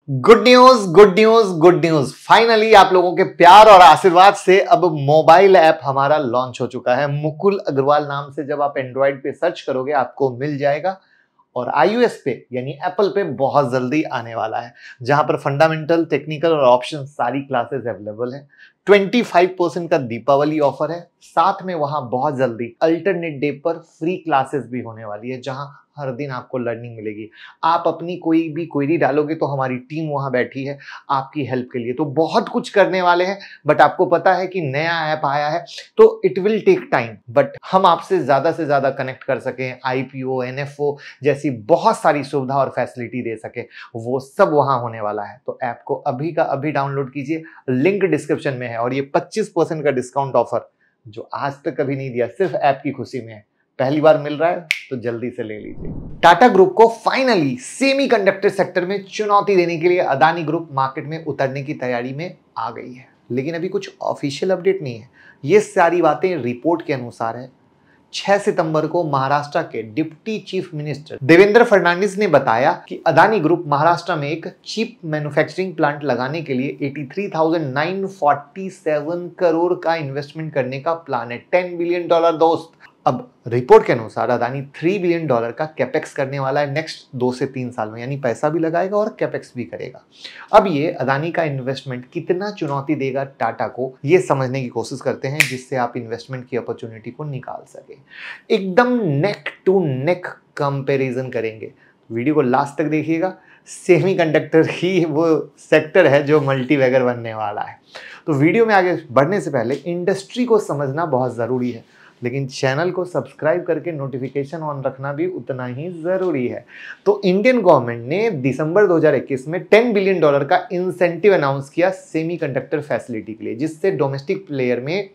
Good news good news good news. Finally आप लोगों के प्यार और आशीर्वाद से अब मोबाइल ऐप हमारा लॉन्च हो चुका है। मुकुल अग्रवाल नाम से जब आप एंड्रॉइड पे सर्च करोगे आपको मिल जाएगा, और iOS पे यानी एप्पल पे बहुत जल्दी आने वाला है, जहां पर फंडामेंटल, टेक्निकल और ऑप्शन सारी क्लासेस अवेलेबल है। 25% का दीपावली ऑफर है, साथ में वहां बहुत जल्दी अल्टरनेट डे पर फ्री क्लासेस भी होने वाली है, जहां हर दिन आपको लर्निंग मिलेगी। आप अपनी कोई भी क्वेरी डालोगे तो हमारी टीम वहां बैठी है आपकी हेल्प के लिए। तो बहुत कुछ करने वाले हैं, बट आपको पता है कि नया ऐप आया है तो it will take time, but हम आपसे से ज्यादा कनेक्ट कर सकें, IPO NFO जैसी बहुत सारी सुविधा और फैसिलिटी दे सके, वो सब वहां होने वाला है। तो ऐप को अभी का अभी डाउनलोड कीजिए, लिंक डिस्क्रिप्शन में है। और ये 25% का डिस्काउंट ऑफर जो आज तक कभी नहीं दिया, सिर्फ ऐप की खुशी में है, पहली बार मिल रहा है तो जल्दी से ले लीजिए। टाटा ग्रुप को फाइनली सेमीकंडक्टर सेक्टर में चुनौती देने के लिए अदानी ग्रुप मार्केट में उतरने की तैयारी में आ गई है, लेकिन अभी कुछ ऑफिशियल अपडेट नहीं है। ये सारी बातें रिपोर्ट के अनुसार है। 6 सितंबर को महाराष्ट्र के deputy chief minister Devendra Fadnavis ने बताया कि अदानी ग्रुप महाराष्ट्र में एक चिप मैन्युफैक्चरिंग प्लांट लगाने के लिए 83,947 करोड़ का इन्वेस्टमेंट करने का प्लान है। $10 बिलियन दोस्त। अब रिपोर्ट के अनुसार अदानी $3 बिलियन का कैपेक्स करने वाला है नेक्स्ट 2 से 3 साल में, यानी पैसा भी लगाएगा और कैपेक्स भी करेगा। अब ये अदानी का इन्वेस्टमेंट कितना चुनौती देगा टाटा को, ये समझने की कोशिश करते हैं, जिससे आप इन्वेस्टमेंट की अपॉर्चुनिटी को निकाल सके। एकदम नेक टू नेक कंपैरिजन करेंगे, वीडियो को लास्ट तक देखिएगा। सेमीकंडक्टर ही वो सेक्टर है जो मल्टीबैगर बनने वाला है। तो वीडियो में आगे बढ़ने से पहले इंडस्ट्री को समझना बहुत ज़रूरी है, लेकिन चैनल को सब्सक्राइब करके नोटिफिकेशन ऑन रखना भी उतना ही ज़रूरी है। तो इंडियन गवर्नमेंट ने दिसंबर 2021 में $10 बिलियन का इंसेंटिव अनाउंस किया सेमीकंडक्टर फैसिलिटी के लिए, जिससे डोमेस्टिक प्लेयर में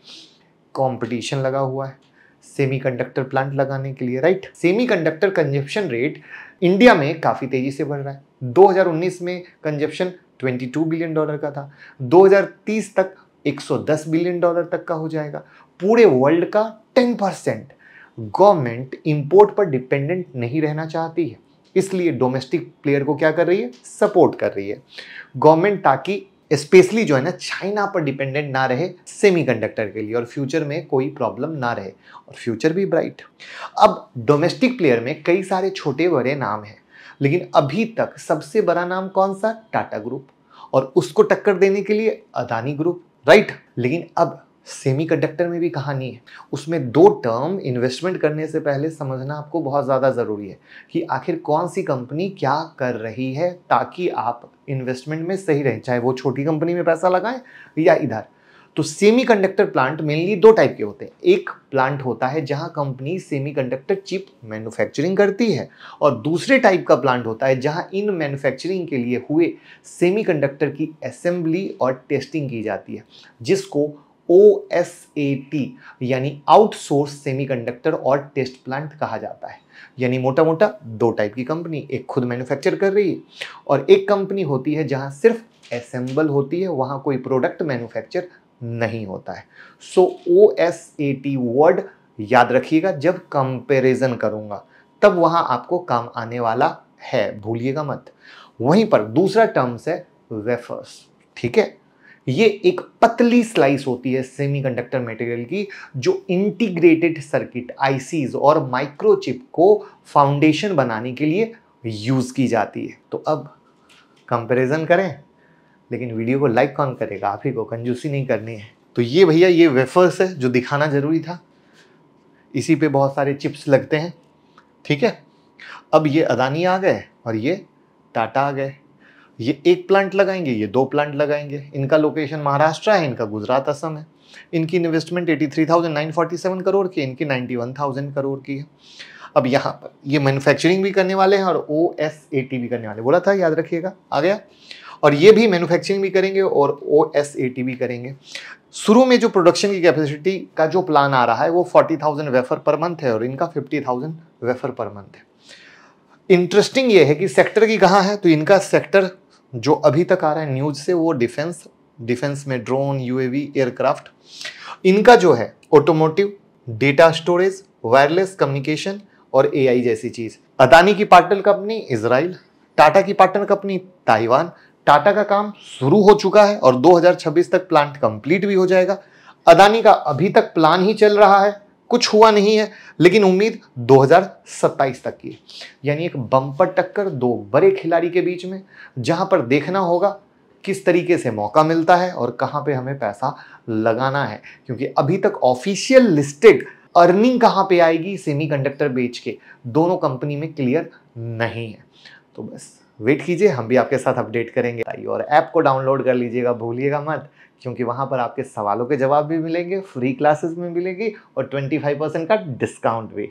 कंपटीशन लगा हुआ है सेमीकंडक्टर प्लांट लगाने के लिए, right. Semiconductor consumption rate India में काफ़ी तेज़ी से बढ़ रहा है। 2019 में कंजप्शन $22 बिलियन का था, 2030 तक $110 बिलियन तक का हो जाएगा। पूरे वर्ल्ड का 10%। गवर्नमेंट इंपोर्ट पर डिपेंडेंट नहीं रहना चाहती है, इसलिए डोमेस्टिक प्लेयर को क्या कर रही है, सपोर्ट कर रही है गवर्नमेंट, ताकि स्पेशली जो है ना चाइना पर डिपेंडेंट ना रहे सेमीकंडक्टर के लिए, और फ्यूचर में कोई प्रॉब्लम ना रहे, और फ्यूचर भी ब्राइट। अब डोमेस्टिक प्लेयर में कई सारे छोटे बड़े नाम हैं, लेकिन अभी तक सबसे बड़ा नाम कौन सा, टाटा ग्रुप, और उसको टक्कर देने के लिए अदानी ग्रुप, राइट। लेकिन अब सेमीकंडक्टर में भी कहानी है। उसमें 2 टर्म इन्वेस्टमेंट करने से पहले समझना आपको बहुत ज़्यादा ज़रूरी है कि आखिर कौन सी कंपनी क्या कर रही है, ताकि आप इन्वेस्टमेंट में सही रहें, चाहे वो छोटी कंपनी में पैसा लगाएं या इधर। तो सेमीकंडक्टर प्लांट मेनली 2 टाइप के होते हैं। एक प्लांट होता है जहां कंपनी सेमीकंडक्टर चिप मैन्युफैक्चरिंग करती है, और दूसरे टाइप का प्लांट होता है जहां इन मैन्युफैक्चरिंग के लिए हुए सेमीकंडक्टर की असेंबली और टेस्टिंग की जाती है, जिसको OSAT यानी आउटसोर्स सेमीकंडक्टर और टेस्ट प्लांट कहा जाता है। यानी मोटा मोटा 2 टाइप की कंपनी, एक खुद मैन्युफैक्चर कर रही है, और एक कंपनी होती है जहां सिर्फ असेंबल होती है, वहां कोई प्रोडक्ट मैन्युफैक्चर नहीं होता है। सो OSAT वर्ड याद रखिएगा, जब कंपैरिजन करूंगा तब वहां आपको काम आने वाला है, भूलिएगा मत। वहीं पर दूसरा टर्म्स है वेफर्स, ठीक है। ये एक पतली स्लाइस होती है सेमीकंडक्टर मटेरियल की, जो इंटीग्रेटेड सर्किट ICs और माइक्रोचिप को फाउंडेशन बनाने के लिए यूज की जाती है। तो अब कंपैरिजन करें, लेकिन वीडियो को लाइक कौन करेगा, आप ही को, कंजूसी नहीं करनी है। तो ये भैया ये वेफर्स है जो दिखाना जरूरी था, इसी पे बहुत सारे चिप्स लगते हैं, ठीक है। अब ये अदानी आ गए और ये टाटा आ गए। ये एक प्लांट लगाएंगे, ये 2 प्लांट लगाएंगे। इनका लोकेशन महाराष्ट्र है, इनका गुजरात असम है। इनकी इन्वेस्टमेंट 83,947 करोड़ की, इनकी 91,000 करोड़ की है। अब यहाँ पर ये मैन्युफैक्चरिंग भी करने वाले हैं और OSAT भी करने वाले, बोला था, याद रखिएगा, आ गया। और ये भी मैन्युफैक्चरिंग भी करेंगे और OSAT भी करेंगे। शुरू में जो प्रोडक्शन की कैपेसिटी का जो प्लान आ रहा है वो 40,000 वेफर पर मंथ है, और इनका 50,000 वेफर पर मंथ है। इंटरेस्टिंग ये है कि सेक्टर की कहाँ है, तो इनका सेक्टर जो अभी तक आ रहा है न्यूज से, वो डिफेंस में ड्रोन, UAV, एयरक्राफ्ट। इनका जो है automotive, data storage, wireless communication और AI जैसी चीज। अदानी की पार्टनर कंपनी इजराइल, टाटा की पार्टनर कंपनी ताइवान, टाटा का काम शुरू हो चुका है और 2026 तक प्लांट कंप्लीट भी हो जाएगा। अदानी का अभी तक प्लान ही चल रहा है, कुछ हुआ नहीं है, लेकिन उम्मीद 2027 तक की है। यानी एक बम्पर टक्कर दो बड़े खिलाड़ी के बीच में, जहां पर देखना होगा किस तरीके से मौका मिलता है और कहां पे हमें पैसा लगाना है, क्योंकि अभी तक ऑफिशियल लिस्टेड अर्निंग कहां पे आएगी सेमीकंडक्टर बेच के, दोनों कंपनी में क्लियर नहीं है। तो बस वेट कीजिए, हम भी आपके साथ अपडेट करेंगे। और ऐप को डाउनलोड कर लीजिएगा, भूलिएगा मत, क्योंकि वहां पर आपके सवालों के जवाब भी मिलेंगे, फ्री क्लासेस में मिलेंगी और 25% का डिस्काउंट भी।